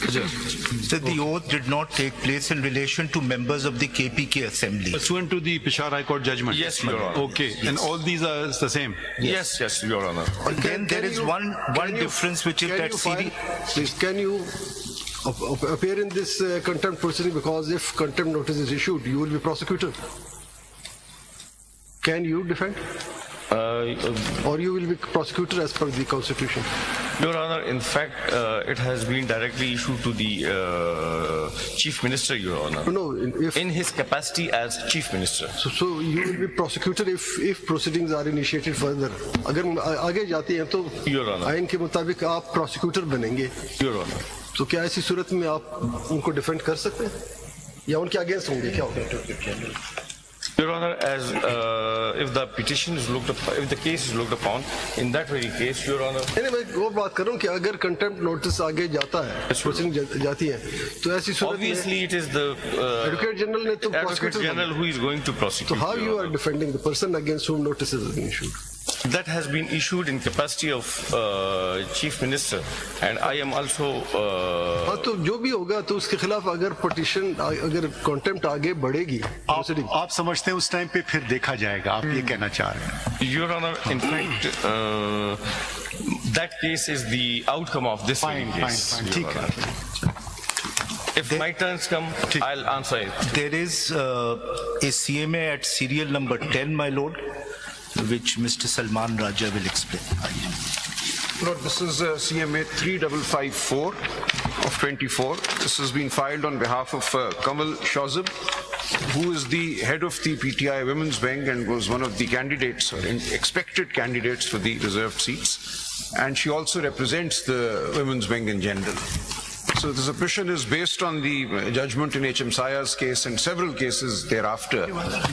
That the oath did not take place in relation to members of the KPK assembly. Pursuant to the Peshawar High Court judgment? Yes, Your Honor. Okay, and all these are the same? Yes, Your Honor. Then there is one difference, which is that Please, can you appear in this contempt proceeding, because if contempt notice is issued, you will be prosecutor. Can you defend? Or you will be prosecutor as per the constitution? Your Honor, in fact, it has been directly issued to the Chief Minister, Your Honor. No, In his capacity as Chief Minister. so you will be prosecutor if proceedings are initiated further. अगर आगे जाती हैं तो Your Honor. आइन के मुताबिक आप prosecutor बनेंगे. Your Honor. तो क्या ऐसी सूरत में आप उनको डिफेंड कर सकते हैं या उनके अगेंस्ट होंगे, क्या होगा? Your Honor, as if the petition is looked upon, if the case is looked upon, in that very case, Your Honor. नहीं, मैं वो बात कर रहा हूँ कि अगर कंटेम्प्ट नोटिस आगे जाता है, प्रोसीडिंग जाती है, तो ऐसी सूरत में Obviously, it is the advocate general ने तो Advocate prosecutor General who is going to So prosecute. how Your you are Honor. defending the person against whom notices have been issued? That has been issued in capacity of Chief Minister, and I am also. हाँ, तो जो भी होगा तो उसके खिलाफ अगर petition, अगर कंटेम्प्ट आगे बढ़ेगी, proceeding, आप समझते हैं उस टाइम पे फिर देखा जाएगा, आप ये कहना चाह रहे हैं? Your Honor, in fact, that case is the outcome of this very case. Your ठीक Honor. है. If my turns come, I'll answer it. there is a CMA at serial number 10, my lord, which Mr. Salman Raja will explain. Lord, this is CMA 3554 of 24. This has been filed on behalf of Kamal Shazib, who is the head of the PTI Women's Wing and was one of the candidates, or expected candidates for the reserved seats. And she also represents the Women's Wing in general. So the submission is based on the judgment in H.M. Saya's case and several cases thereafter.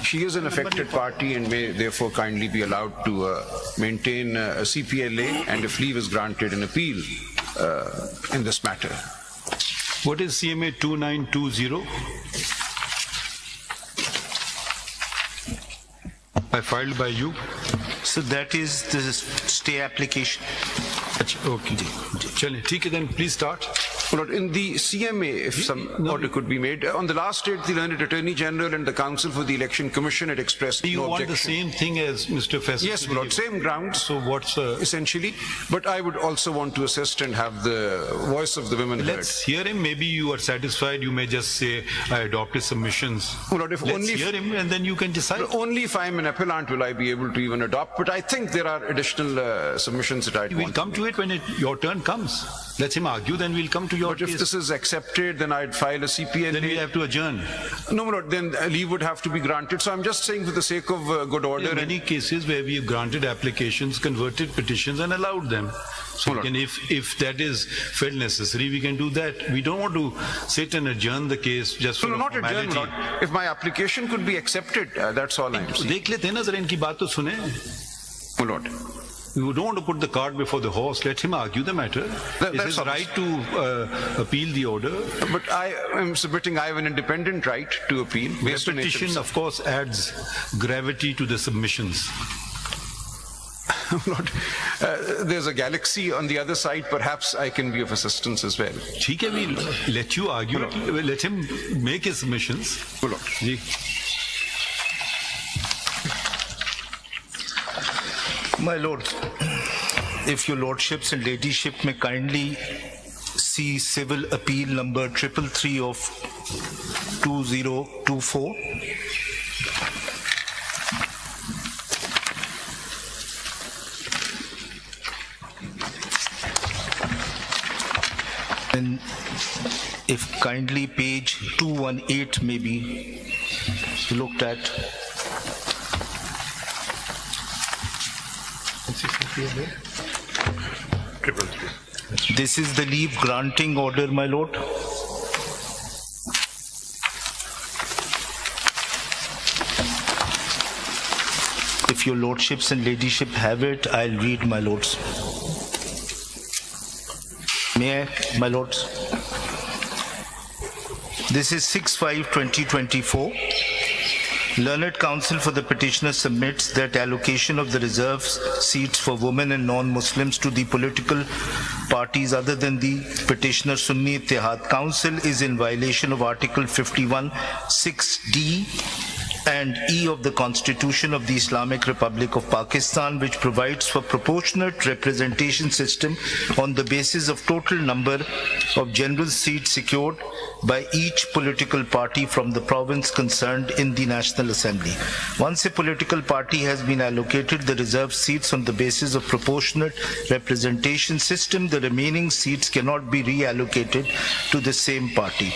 She is an affected party and may therefore kindly be allowed to maintain a CPLA, and if leave is granted, an appeal in this matter. What is CMA 2920? I filed by you. So that is the stay application. Okay. चलिए, ठीक है, then please start. Lord, in the CMA, if some order could be made, on the last date, the Learned Attorney General and the Council for the Election Commission had expressed Do you no want objection. the same thing as Mr. Faisal? Yes, Lord, same grounds. So what's Essentially, but I would also want to assist and have the voice of the women heard. Let's hear him. Maybe you are satisfied. You may just say, I adopt his submissions. Oh, Lord, if Let's only hear him and then you can decide. only if I'm an appellant will I be able to even adopt, but I think there are additional submissions that I'd We'll want come to to make. it when your turn comes. Let him argue, then we'll come to your But if case. this is accepted, then I'd file a CPLA. Then we have to adjourn. No, Lord, then leave would have to be granted. So I'm just saying for the sake of good order. There are many cases where we have granted applications, converted petitions and allowed them. So Hold we on. can, if that is felt necessary, we can do that. We don't want to sit and adjourn the case just for No, a not adjourn, formality. Lord. If my application could be accepted, that's all I'm saying. देख लेते हैं ना जरा इनकी बात तो सुने. Oh, Lord. You don't want to put the cart before the horse. Let him argue the matter. It's that's his all. right to appeal the order. But I am submitting, I have an independent right to appeal based on Repetition, HMC. of course, adds gravity to the submissions. Lord, there's a galaxy on the other side. Perhaps I can be of assistance as well. ठीक है, we'll let you argue. Let him make his submissions. Oh, Lord. Ji. My lord, if your lordships and ladyship may kindly see civil appeal number 333 of 2024. And if kindly page 218 may be looked at. This is the leave granting order, my lord. If your lordships and ladyship have it, I'll read, my lords. May I, my lords? This is 6/5/2024. Learned Counsel for the petitioner submits that allocation of the reserved seats for women and non-Muslims to the political parties other than the petitioner Sunni Ittihad Council is in violation of Article 51, 6D and E of the Constitution of the Islamic Republic of Pakistan, which provides for proportionate representation system on the basis of total number of general seats secured by each political party from the province concerned in the National Assembly. Once a political party has been allocated the reserved seats on the basis of proportionate representation system, the remaining seats cannot be reallocated to the same party.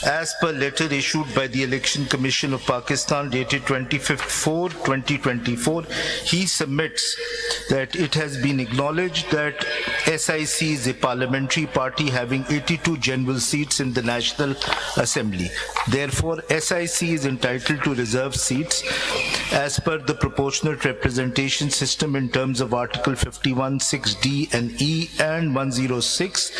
As per letter issued by the Election Commission of Pakistan dated 25/4/2024, he submits that it has been acknowledged that SIC is a parliamentary party having 82 general seats in the National Assembly. Therefore, SIC is entitled to reserve seats as per the proportionate representation system in terms of Article 51, 6D and E and 106,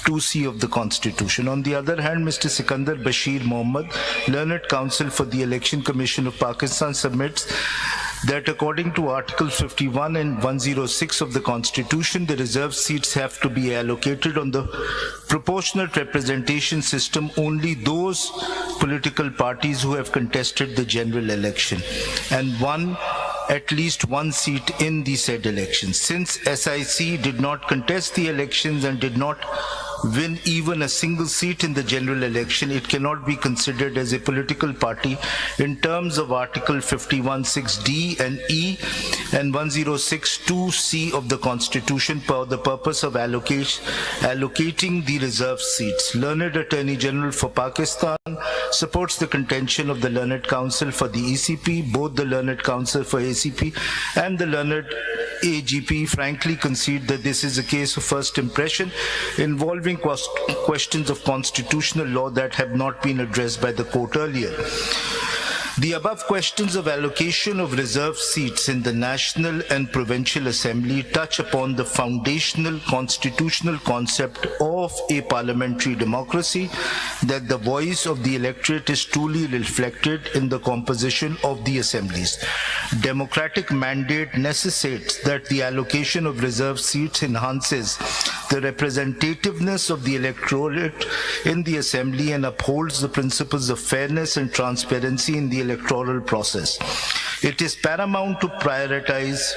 2C of the Constitution. On the other hand, Mr. Sikandar Bashir Mohammed, Learned Counsel for the Election Commission of Pakistan, submits that according to Article 51 and 106 of the Constitution, the reserved seats have to be allocated on the proportionate representation system only those political parties who have contested the general election and won at least one seat in the said elections. Since SIC did not contest the elections and did not win even a single seat in the general election, it cannot be considered as a political party in terms of Article 51, 6D and E and 106, 2C of the Constitution for the purpose of allocating the reserved seats. Learned Attorney General for Pakistan supports the contention of the Learned Counsel for the ECP. Both the Learned Counsel for ACP and the Learned AGP frankly concede that this is a case of first impression involving questions of constitutional law that have not been addressed by the court earlier. The above questions of allocation of reserved seats in the National and Provincial Assembly touch upon the foundational constitutional concept of a parliamentary democracy, that the voice of the electorate is truly reflected in the composition of the assemblies. Democratic mandate necessitates that the allocation of reserved seats enhances the representativeness of the electorate in the assembly and upholds the principles of fairness and transparency in the electoral process. It is paramount to prioritize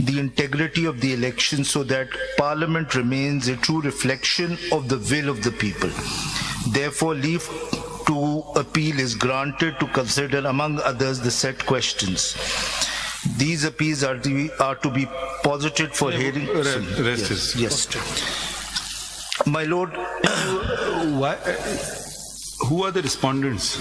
the integrity of the election so that Parliament remains a true reflection of the will of the people. Therefore, leave to appeal is granted to consider, among others, the said questions. These appeals are to be posited for hearing. Yes. My Lord, Why, who are the respondents?